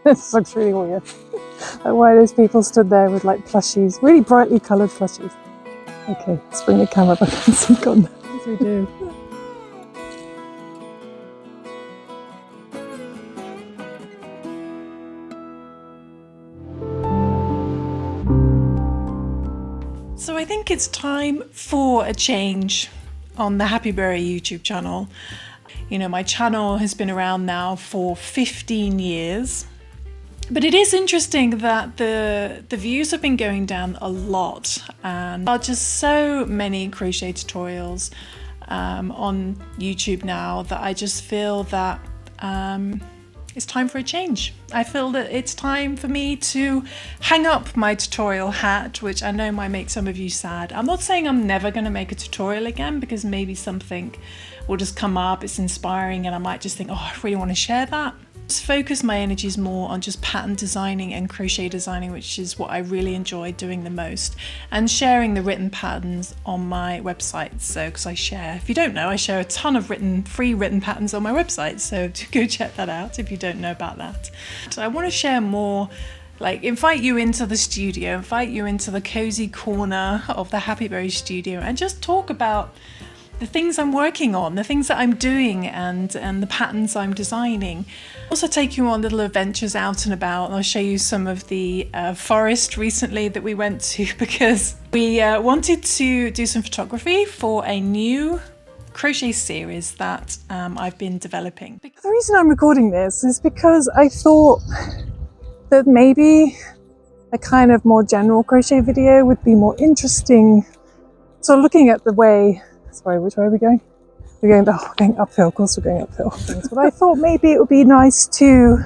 This looks really weird. Like, why those people stood there with like plushies, really brightly coloured plushies. Okay, let's bring the camera back and sync on as we do. So I think it's time for a change on the Happy Berry YouTube channel. You know, my channel has been around now for 15 years. But it is interesting that the views have been going down a lot, and there are just so many crochet tutorials on YouTube now that I just feel that it's time for a change. I feel that it's time for me to hang up my tutorial hat, which I know might make some of you sad. I'm not saying I'm never going to make a tutorial again, because maybe something will just come up, it's inspiring, and I might just think, oh, I really want to share that. Just focus my energies more on just pattern designing and crochet designing, which is what I really enjoy doing the most, and sharing the written patterns on my website. So, because I share, if you don't know, I share a ton of free written patterns on my website, so go check that out if you don't know about that. So I want to share more, like invite you into the studio, invite you into the cozy corner of the Happy Berry studio, and just talk about the things I'm working on, the things that I'm doing, and the patterns I'm designing. Also take you on little adventures out and about, and I'll show you some of the forest recently that we went to, because we wanted to do some photography for a new crochet series that I've been developing. The reason I'm recording this is because I thought that maybe a kind of more general crochet video would be more interesting. So looking at the way, sorry, which way are we going? We're going uphill, of course we're going uphill. But I thought maybe it would be nice to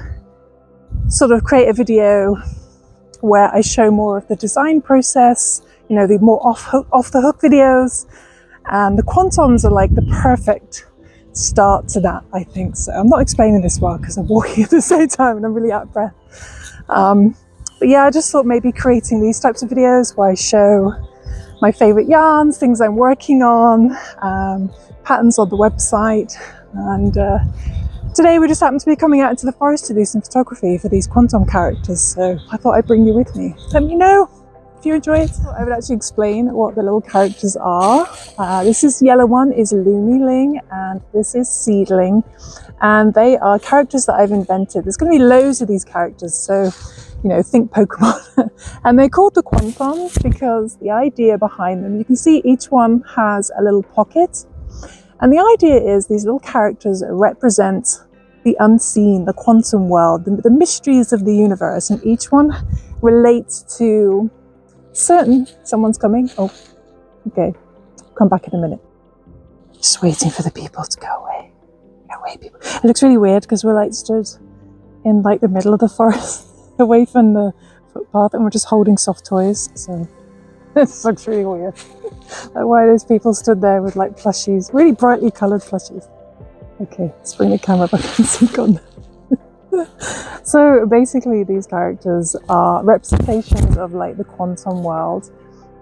sort of create a video where I show more of the design process, you know, the more off the hook videos. And the Quantoms are like the perfect start to that, I think. So I'm not explaining this well because I'm walking at the same time and I'm really out of breath. But yeah, I just thought maybe creating these types of videos where I show my favorite yarns, things I'm working on, patterns on the website. And today we just happened to be coming out into the forest to do some photography for these Quantum characters. So I thought I'd bring you with me. Let me know if you enjoy it. I would actually explain what the little characters are. This yellow one is Llama, and this is Seedling. And they are characters that I've invented. There's going to be loads of these characters. So, you know, think Pokemon. And they're called the Quantoms because the idea behind them, you can see each one has a little pocket. And the idea is these little characters represent the unseen, the quantum world, the mysteries of the universe. And each one relates to someone's coming. Oh, okay. Come back in a minute. Just waiting for the people to go away. Go away, people. It looks really weird because we're like stood in like the middle of the forest, away from the footpath, and we're just holding soft toys. So this looks really weird. Like, why those people stood there with like plushies, really brightly coloured plushies. Okay, let's bring the camera back and sync on. So basically these characters are representations of like the quantum world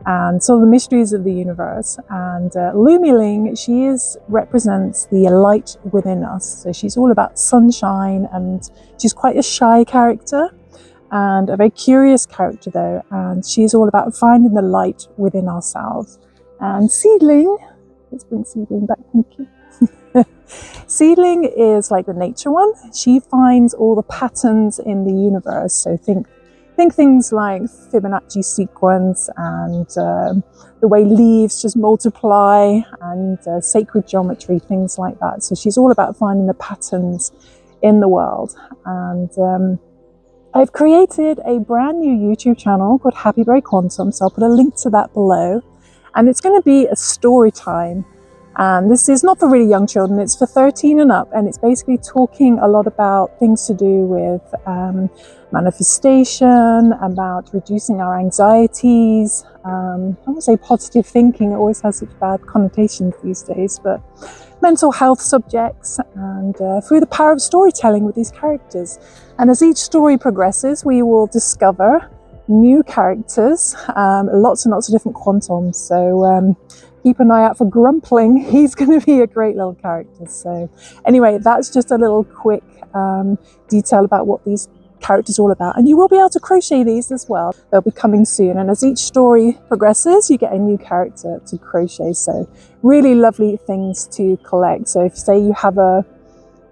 and so the mysteries of the universe. And Llama, she represents the light within us. So she's all about sunshine, and she's quite a shy character and a very curious character though, and she's all about finding the light within ourselves. And Seedling, let's bring Seedling back, thank you. Seedling is like the nature one. She finds all the patterns in the universe. So think things like Fibonacci sequence and the way leaves just multiply, and sacred geometry, things like that. So she's all about finding the patterns in the world. And I've created a brand new YouTube channel called Happy Berry Quantum, so I'll put a link to that below. And it's going to be a story time. And this is not for really young children, it's for 13 and up, and it's basically talking a lot about things to do with manifestation, about reducing our anxieties. I won't say positive thinking, it always has such bad connotations these days, but mental health subjects, and through the power of storytelling with these characters. And as each story progresses, we will discover new characters, lots and lots of different Quantoms. So keep an eye out for Grumpling. He's going to be a great little character. So anyway, that's just a little quick detail about what these character's all about. And you will be able to crochet these as well. They'll be coming soon. And as each story progresses, you get a new character to crochet. So really lovely things to collect. So if, say, you have a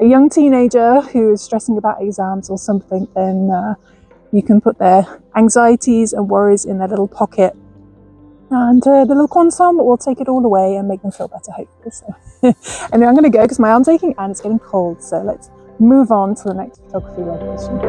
young teenager who is stressing about exams or something, then you can put their anxieties and worries in their little pocket. And the little quantum will take it all away and make them feel better, hopefully. So anyway, I'm going to go because my arm's aching and it's getting cold. So let's move on to the next photography location.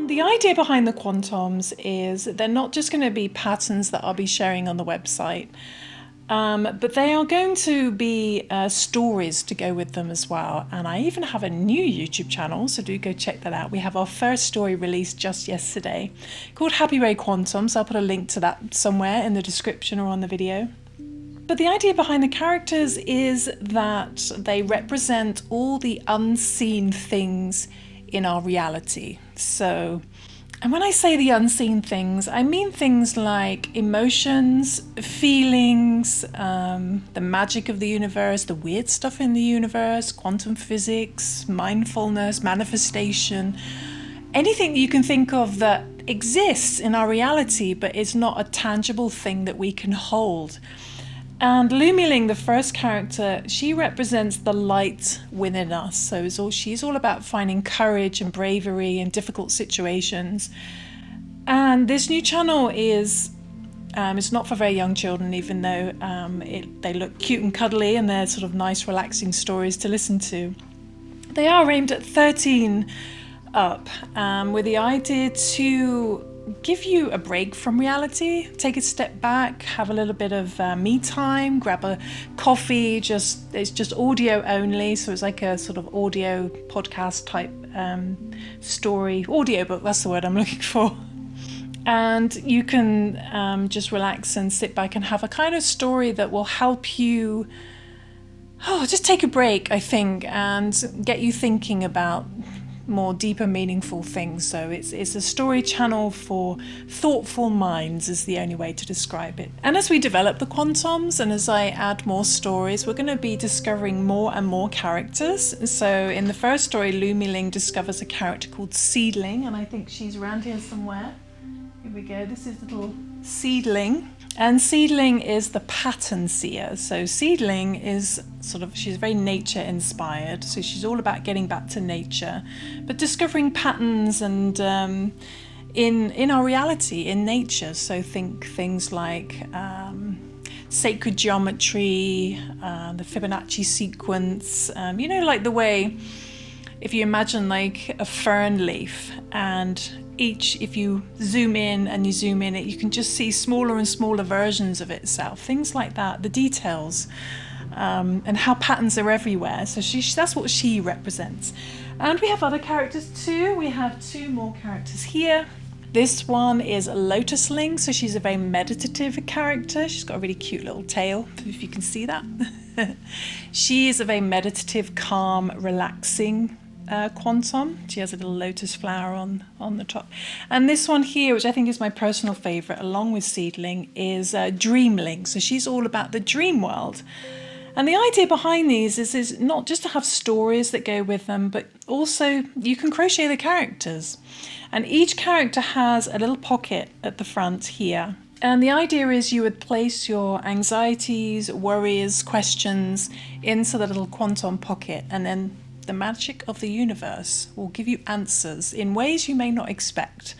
The idea behind the Quantoms is they're not just going to be patterns that I'll be sharing on the website, but they are going to be stories to go with them as well. And I even have a new YouTube channel, so do go check that out. We have our first story released just yesterday called Happy Ray Quantoms. I'll put a link to that somewhere in the description or on the video. But the idea behind the characters is that they represent all the unseen things in our reality. So, and when I say the unseen things, I mean things like emotions, feelings, the magic of the universe, the weird stuff in the universe, quantum physics, mindfulness, manifestation, anything you can think of that exists in our reality, but is not a tangible thing that we can hold. And Lumiling, the first character, she represents the light within us. So she's all about finding courage and bravery in difficult situations. And this new channel is, it's not for very young children, even though they look cute and cuddly and they're sort of nice, relaxing stories to listen to. They are aimed at 13 up, with the idea to give you a break from reality, take a step back, have a little bit of me time, grab a coffee. It's just audio only, so it's like a sort of audio podcast type story, audiobook, that's the word I'm looking for. And you can just relax and sit back and have a kind of story that will help you just take a break, I think, and get you thinking about more deeper, meaningful things. So it's a story channel for thoughtful minds is the only way to describe it. And as we develop the Quantoms and as I add more stories, we're going to be discovering more and more characters. So in the first story, Lumiling discovers a character called Seedling, and I think she's around here somewhere. Here we go. This is little Seedling. And Seedling is the pattern seer. So Seedling is she's very nature inspired. So she's all about getting back to nature, but discovering patterns and in our reality, in nature. So think things like sacred geometry, the Fibonacci sequence, like the way, if you imagine like a fern leaf, and if you zoom in and you zoom in, you can just see smaller and smaller versions of itself, things like that, the details, and how patterns are everywhere. So that's what she represents. And we have other characters too. We have two more characters here. This one is Lotusling, so she's a very meditative character. She's got a really cute little tail, if you can see that. She is a very meditative, calm, relaxing Quantum. She has a little lotus flower on the top. And this one here, which I think is my personal favorite, along with Seedling, is Dreamling. So she's all about the dream world. And the idea behind these is not just to have stories that go with them, but also you can crochet the characters. And each character has a little pocket at the front here. And the idea is you would place your anxieties, worries, questions into the little Quantum pocket, and then the magic of the universe will give you answers in ways you may not expect.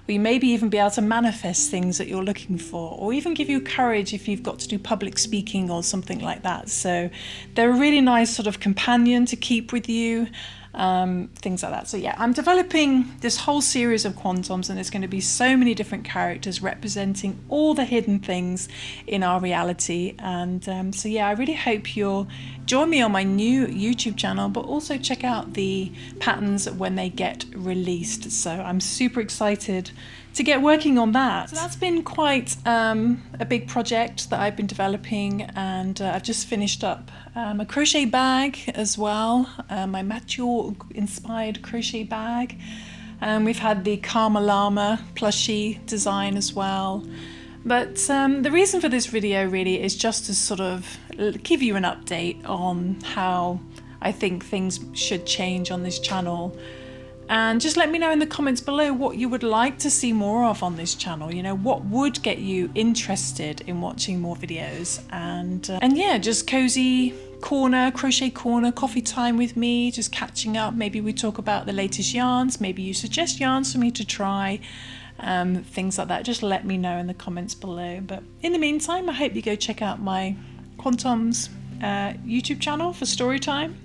Or you maybe even be able to manifest things that you're looking for, or even give you courage if you've got to do public speaking or something like that. So they're a really nice sort of companion to keep with you, things like that. So yeah, I'm developing this whole series of Quantoms, and there's going to be so many different characters representing all the hidden things in our reality. And so yeah, I really hope you'll join me on my new YouTube channel, but also check out the patterns when they get released. So I'm super excited to get working on that. So that's been quite a big project that I've been developing, and I've just finished up a crochet bag as well, my Matyó inspired crochet bag. We've had the Llama plushie design as well. But the reason for this video really is just to sort of give you an update on how I think things should change on this channel. And just let me know in the comments below what you would like to see more of on this channel. You know, what would get you interested in watching more videos. And yeah, just cozy corner, crochet corner, coffee time with me, just catching up. Maybe we talk about the latest yarns. Maybe you suggest yarns for me to try. Things like that. Just let me know in the comments below. But in the meantime, I hope you go check out my Quantoms YouTube channel for story time.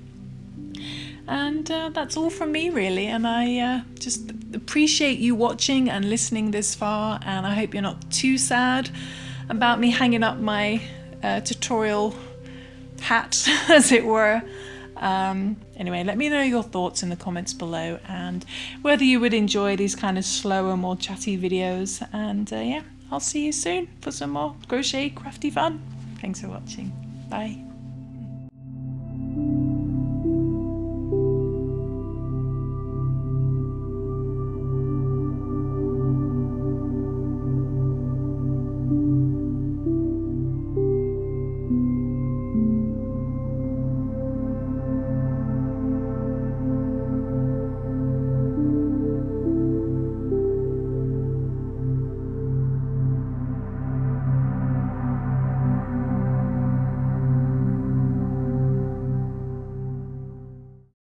And that's all from me really, and I just appreciate you watching and listening this far, and I hope you're not too sad about me hanging up my tutorial hat, as it were. Anyway, let me know your thoughts in the comments below, and whether you would enjoy these kind of slower, more chatty videos. And yeah, I'll see you soon for some more crochet crafty fun. Thanks for watching. Bye.